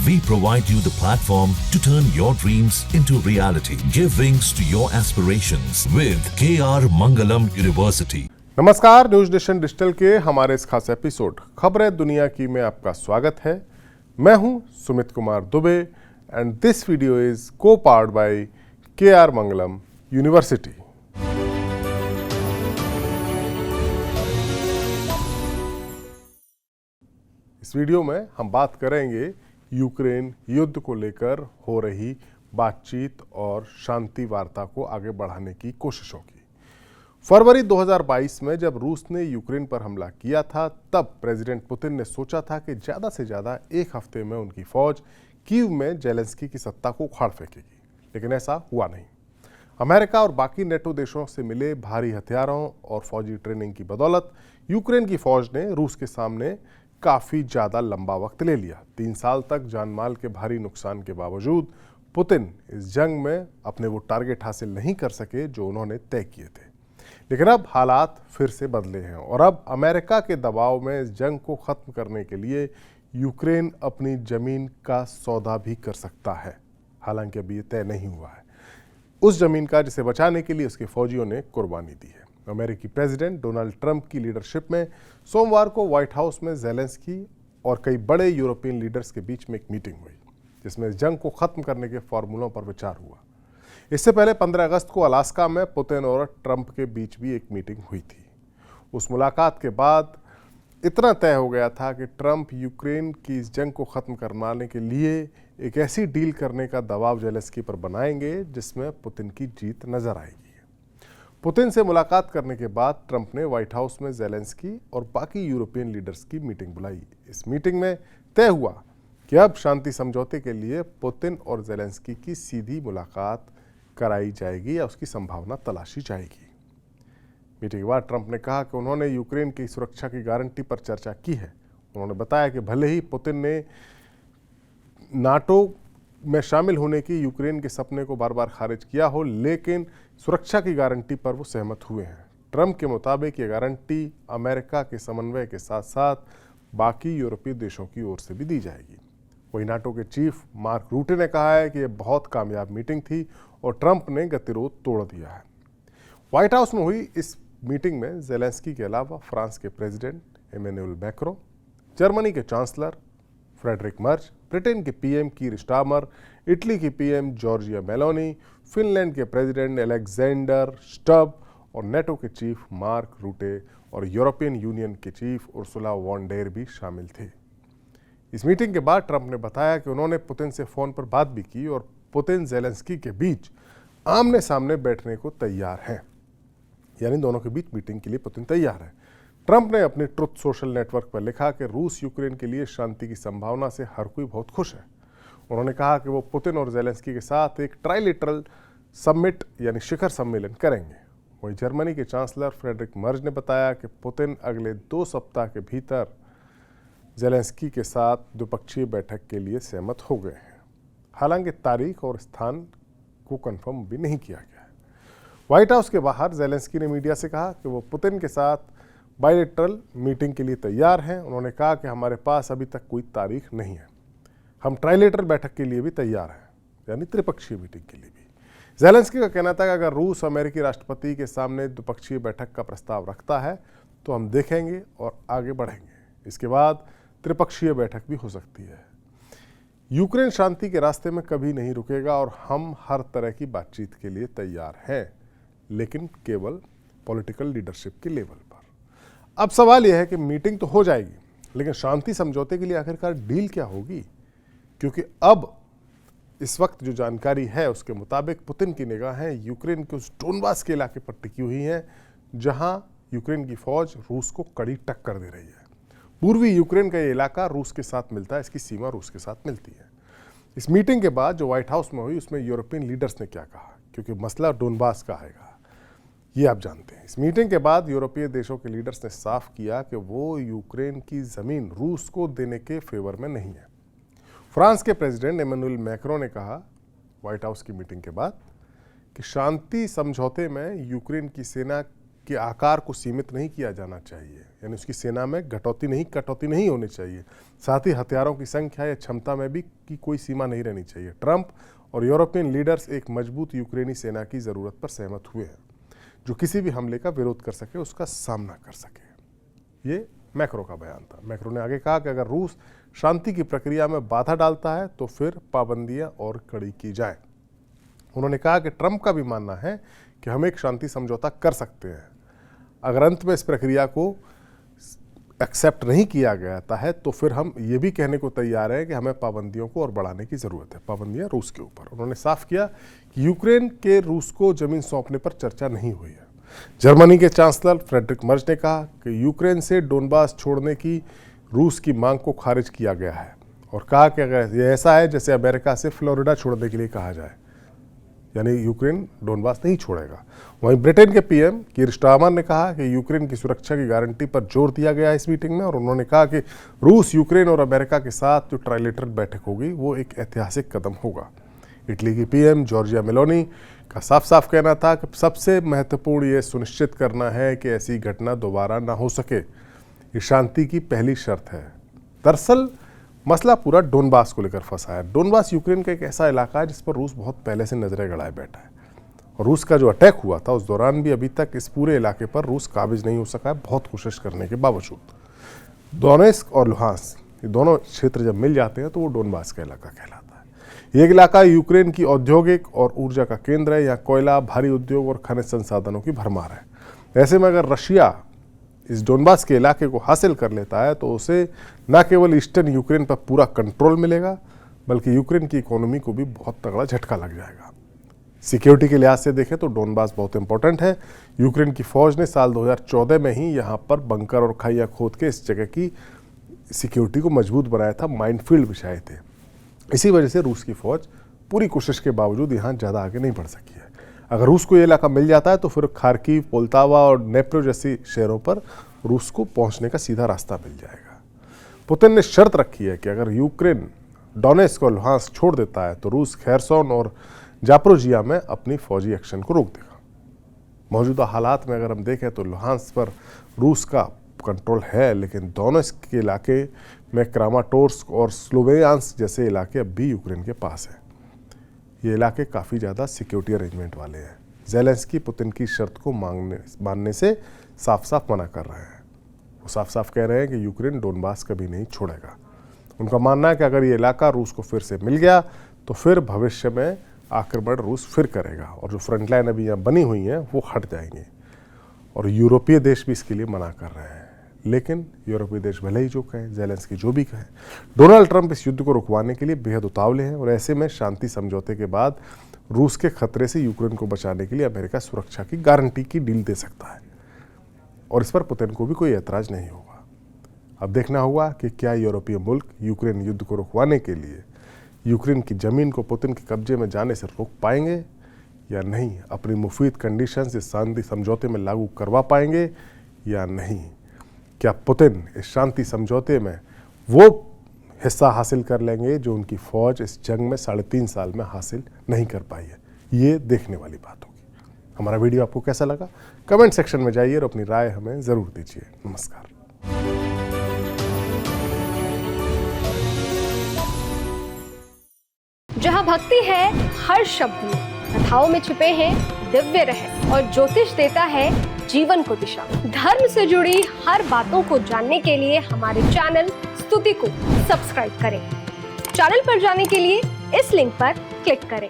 We provide you the platform to turn your dreams into reality. Give wings to your aspirations with KR Mangalam University. नमस्कार, news nation digital के हमारे इस खास episode खबरें दुनिया की में आपका स्वागत है। मैं हूं Sumit Kumar Dubey and this video is co powered by KR Mangalam university. इस वीडियो में हम बात करेंगे यूक्रेन युद्ध को लेकर हो रही बातचीत और शांति वार्ता को आगे बढ़ाने की कोशिशों की। फरवरी 2022 में जब रूस ने यूक्रेन पर हमला किया था, तब प्रेसिडेंट पुतिन ने सोचा था कि ज़्यादा से ज़्यादा एक हफ्ते में उनकी फौज कीव में जेलेंस्की की सत्ता को उखाड़ फेंकेगी, लेकिन ऐसा हुआ नहीं। अमेरिका और बाकी नेटो देशों से मिले भारी हथियारों और फौजी ट्रेनिंग की बदौलत यूक्रेन की फौज ने रूस के सामने काफ़ी ज़्यादा लंबा वक्त ले लिया। 3 साल तक जानमाल के भारी नुकसान के बावजूद पुतिन इस जंग में अपने वो टारगेट हासिल नहीं कर सके जो उन्होंने तय किए थे। लेकिन अब हालात फिर से बदले हैं और अब अमेरिका के दबाव में इस जंग को ख़त्म करने के लिए यूक्रेन अपनी ज़मीन का सौदा भी कर सकता है। हालांकि अभी ये तय नहीं हुआ है उस ज़मीन का जिसे बचाने के लिए उसके फौजियों ने कुर्बानी दी है। अमेरिकी प्रेसिडेंट डोनाल्ड ट्रंप की लीडरशिप में सोमवार को व्हाइट हाउस में जेलेंस्की और कई बड़े यूरोपियन लीडर्स के बीच में एक मीटिंग हुई, जिसमें जंग को ख़त्म करने के फॉर्मूलों पर विचार हुआ। इससे पहले 15 अगस्त को अलास्का में पुतिन और ट्रंप के बीच भी एक मीटिंग हुई थी। उस मुलाकात के बाद इतना तय हो गया था कि ट्रंप यूक्रेन की इस जंग को ख़त्म करवाने के लिए एक ऐसी डील करने का दबाव जेलेंस्की पर बनाएंगे जिसमें पुतिन की जीत नजर आएगी। पुतिन से मुलाकात करने के बाद ट्रंप ने व्हाइट हाउस में जेलेंस्की और बाकी यूरोपियन लीडर्स की मीटिंग बुलाई। इस मीटिंग में तय हुआ कि अब शांति समझौते के लिए पुतिन और जेलेंस्की की सीधी मुलाकात कराई जाएगी या उसकी संभावना तलाशी जाएगी। मीटिंग के बाद ट्रंप ने कहा कि उन्होंने यूक्रेन की सुरक्षा की गारंटी पर चर्चा की है। उन्होंने बताया कि भले ही पुतिन ने नाटो में शामिल होने की यूक्रेन के सपने को बार बार खारिज किया हो, लेकिन सुरक्षा की गारंटी पर वो सहमत हुए हैं। ट्रंप के मुताबिक ये गारंटी अमेरिका के समन्वय के साथ साथ बाकी यूरोपीय देशों की ओर से भी दी जाएगी। वही नाटो के चीफ मार्क रूटे ने कहा है कि यह बहुत कामयाब मीटिंग थी और ट्रंप ने गतिरोध तोड़ दिया है। व्हाइट हाउस में हुई इस मीटिंग में जेलेंस्की के अलावा फ्रांस के प्रेसिडेंट इमैनुअल मैक्रों, जर्मनी के चांसलर फ्रेडरिक मर्ज, ब्रिटेन के पीएम कीर स्टारमर, इटली की पीएम जॉर्जिया मेलोनी, फिनलैंड के प्रेसिडेंट अलेक्जेंडर स्टब और नेटो के चीफ मार्क रूटे और यूरोपियन यूनियन के चीफ उर्सुला वॉन डेर भी शामिल थे। इस मीटिंग के बाद ट्रंप ने बताया कि उन्होंने पुतिन से फ़ोन पर बात भी की और पुतिन जेलेंस्की के बीच आमने सामने बैठने को तैयार हैं, यानी दोनों के बीच मीटिंग के लिए पुतिन तैयार है। ट्रंप ने अपने ट्रुथ सोशल नेटवर्क पर लिखा कि रूस यूक्रेन के लिए शांति की संभावना से हर कोई बहुत खुश है। उन्होंने कहा कि वो पुतिन और जेलेंस्की के साथ एक ट्राइलेटरल समिट यानी शिखर सम्मेलन करेंगे। वहीं जर्मनी के चांसलर फ्रेडरिक मर्ज ने बताया कि पुतिन अगले 2 सप्ताह के भीतर जेलेंस्की के साथ द्विपक्षीय बैठक के लिए सहमत हो गए हैं। हालांकि तारीख और स्थान को कंफर्म भी नहीं किया गया है। व्हाइट हाउस के बाहर जेलेंस्की ने मीडिया से कहा कि वो पुतिन के साथ बायलैटरल मीटिंग के लिए तैयार हैं। उन्होंने कहा कि हमारे पास अभी तक कोई तारीख नहीं है, हम ट्राइलेटरल बैठक के लिए भी तैयार हैं, यानी त्रिपक्षीय मीटिंग के लिए भी। जेलेंस्की का कहना था कि अगर रूस अमेरिकी राष्ट्रपति के सामने द्विपक्षीय बैठक का प्रस्ताव रखता है तो हम देखेंगे और आगे बढ़ेंगे। इसके बाद त्रिपक्षीय बैठक भी हो सकती है। यूक्रेन शांति के रास्ते में कभी नहीं रुकेगा और हम हर तरह की बातचीत के लिए तैयार हैं, लेकिन केवल पॉलिटिकल लीडरशिप के लेवल पर। अब सवाल यह है कि मीटिंग तो हो जाएगी, लेकिन शांति समझौते के लिए आखिरकार डील क्या होगी? क्योंकि अब इस वक्त जो जानकारी है उसके मुताबिक पुतिन की निगाहें यूक्रेन के उस डोनबास के इलाके पर टिकी हुई हैं, जहां यूक्रेन की फौज रूस को कड़ी टक्कर दे रही है। पूर्वी यूक्रेन का ये इलाका रूस के साथ मिलता है, इसकी सीमा रूस के साथ मिलती है। इस मीटिंग के बाद जो व्हाइट हाउस में हुई उसमें यूरोपियन लीडर्स ने क्या कहा, क्योंकि मसला डोनबास का आएगा, ये आप जानते हैं। इस मीटिंग के बाद यूरोपीय देशों के लीडर्स ने साफ किया कि वो यूक्रेन की ज़मीन रूस को देने के फेवर में नहीं है। फ्रांस के प्रेसिडेंट इमैनुअल मैक्रों ने कहा व्हाइट हाउस की मीटिंग के बाद कि शांति समझौते में यूक्रेन की सेना के आकार को सीमित नहीं किया जाना चाहिए, यानी उसकी सेना में कटौती नहीं होनी चाहिए। साथ ही हथियारों की संख्या या क्षमता में भी की कोई सीमा नहीं रहनी चाहिए। ट्रंप और यूरोपियन लीडर्स एक मजबूत यूक्रेनी सेना की ज़रूरत पर सहमत हुए हैं, जो किसी भी हमले का विरोध कर सके, उसका सामना कर सके। ये मैक्रो का बयान था। मैक्रो ने आगे कहा कि अगर रूस शांति की प्रक्रिया में बाधा डालता है तो फिर पाबंदियां और कड़ी की जाए। उन्होंने कहा कि ट्रंप का भी मानना है कि हम एक शांति समझौता कर सकते हैं। अगर अंत में इस प्रक्रिया को एक्सेप्ट नहीं किया गया है तो फिर हम ये भी कहने को तैयार हैं कि हमें पाबंदियों को और बढ़ाने की ज़रूरत है, पाबंदियां रूस के ऊपर। उन्होंने साफ किया कि यूक्रेन के रूस को जमीन सौंपने पर चर्चा नहीं हुई है। जर्मनी के चांसलर फ्रेडरिक मर्ज ने कहा कि यूक्रेन से डोनबास छोड़ने की रूस की मांग को खारिज किया गया है और कहा कि अगर यह ऐसा है जैसे अमेरिका से फ्लोरिडा छोड़ने के लिए कहा जाए, यानी यूक्रेन डोनबास नहीं छोड़ेगा। वहीं ब्रिटेन के पीएम कीर स्टारमर ने कहा कि यूक्रेन की सुरक्षा की गारंटी पर जोर दिया गया इस मीटिंग में, और उन्होंने कहा कि रूस, यूक्रेन और अमेरिका के साथ जो ट्राइलेटरल बैठक होगी वो एक ऐतिहासिक कदम होगा। इटली की पीएम जॉर्जिया मेलोनी का साफ साफ कहना था कि सबसे महत्वपूर्ण ये सुनिश्चित करना है कि ऐसी घटना दोबारा ना हो सके। ये शांति की पहली शर्त है। दरअसल मसला पूरा डोनबास को लेकर फंसा है। डोनबास यूक्रेन का एक ऐसा इलाका है जिस पर रूस बहुत पहले से नजरें गड़ाए बैठा है, और रूस का जो अटैक हुआ था उस दौरान भी अभी तक इस पूरे इलाके पर रूस काबिज नहीं हो सका है, बहुत कोशिश करने के बावजूद। डोनेस्क और लुहांस्क ये दोनों क्षेत्र जब मिल जाते हैं तो वो डोनबास का इलाका कहलाता है। ये इलाका यूक्रेन की औद्योगिक और ऊर्जा का केंद्र है। यहाँ कोयला, भारी उद्योग और खनिज संसाधनों की भरमार है। ऐसे में अगर रशिया इस डोनबास के इलाके को हासिल कर लेता है तो उसे न केवल ईस्टर्न यूक्रेन पर पूरा कंट्रोल मिलेगा, बल्कि यूक्रेन की इकोनॉमी को भी बहुत तगड़ा झटका लग जाएगा। सिक्योरिटी के लिहाज से देखें तो डोनबास बहुत इंपॉर्टेंट है। यूक्रेन की फौज ने साल 2014 में ही यहाँ पर बंकर और खाइयाँ खोद के इस जगह की सिक्योरिटी को मजबूत बनाया था, माइनफील्ड बिछाए थे। इसी वजह से रूस की फौज पूरी कोशिश के बावजूद यहाँ ज़्यादा आगे नहीं बढ़ सकी है। अगर रूस को ये इलाका मिल जाता है तो फिर खार्किव, पोल्तावा और नेप्रो जैसी शहरों पर रूस को पहुंचने का सीधा रास्ता मिल जाएगा। पुतिन ने शर्त रखी है कि अगर यूक्रेन डोनेस्क और लुहांस्क छोड़ देता है तो रूस खेरसोन और जापोरिजिया में अपनी फौजी एक्शन को रोक देगा। मौजूदा हालात में अगर हम देखें तो लुहांस्क पर रूस का कंट्रोल है, लेकिन डोनेस्क के इलाके में क्रामाटोर्स्क और स्लोवियांस्क जैसे इलाके अब भी यूक्रेन के पास हैं। ये इलाके काफ़ी ज़्यादा सिक्योरिटी अरेंजमेंट वाले हैं। ज़ेलेंस्की पुतिन की शर्त को मानने से साफ साफ मना कर रहे हैं। वो साफ साफ कह रहे हैं कि यूक्रेन डोनबास कभी नहीं छोड़ेगा। उनका मानना है कि अगर ये इलाका रूस को फिर से मिल गया तो फिर भविष्य में आक्रमण रूस फिर करेगा, और जो फ्रंटलाइन अभी यहाँ बनी हुई हैं वो हट जाएंगे। और यूरोपीय देश भी इसके लिए मना कर रहे हैं, लेकिन यूरोपीय देश भले ही जो कहें, ज़ेलेंस्की जो भी कहें, डोनाल्ड ट्रंप इस युद्ध को रुकवाने के लिए बेहद उतावले हैं। और ऐसे में शांति समझौते के बाद रूस के खतरे से यूक्रेन को बचाने के लिए अमेरिका सुरक्षा की गारंटी की डील दे सकता है, और इस पर पुतिन को भी कोई ऐतराज नहीं होगा। अब देखना होगा कि क्या यूरोपीय मुल्क यूक्रेन युद्ध को रुकवाने के लिए यूक्रेन की ज़मीन को पुतिन के कब्जे में जाने से रोक पाएंगे या नहीं, अपनी मुफीद कंडीशंस इस शांति समझौते में लागू करवा पाएंगे या नहीं। क्या पुतिन इस शांति समझौते में वो हिस्सा हासिल कर लेंगे जो उनकी फौज इस जंग में 3.5 साल में हासिल नहीं कर पाई है? ये देखने वाली बात होगी। हमारा वीडियो आपको कैसा लगा कमेंट सेक्शन में जाइए और अपनी राय हमें ज़रूर दीजिए। नमस्कार। जहाँ भक्ति है हर शब्द में, कथाओं में छुपे हैं दिव्य रहस्य, और ज्योतिष देता है जीवन को दिशा। धर्म से जुड़ी हर बातों को जानने के लिए हमारे चैनल स्तुति को सब्सक्राइब करें। चैनल पर जाने के लिए इस लिंक पर क्लिक करें।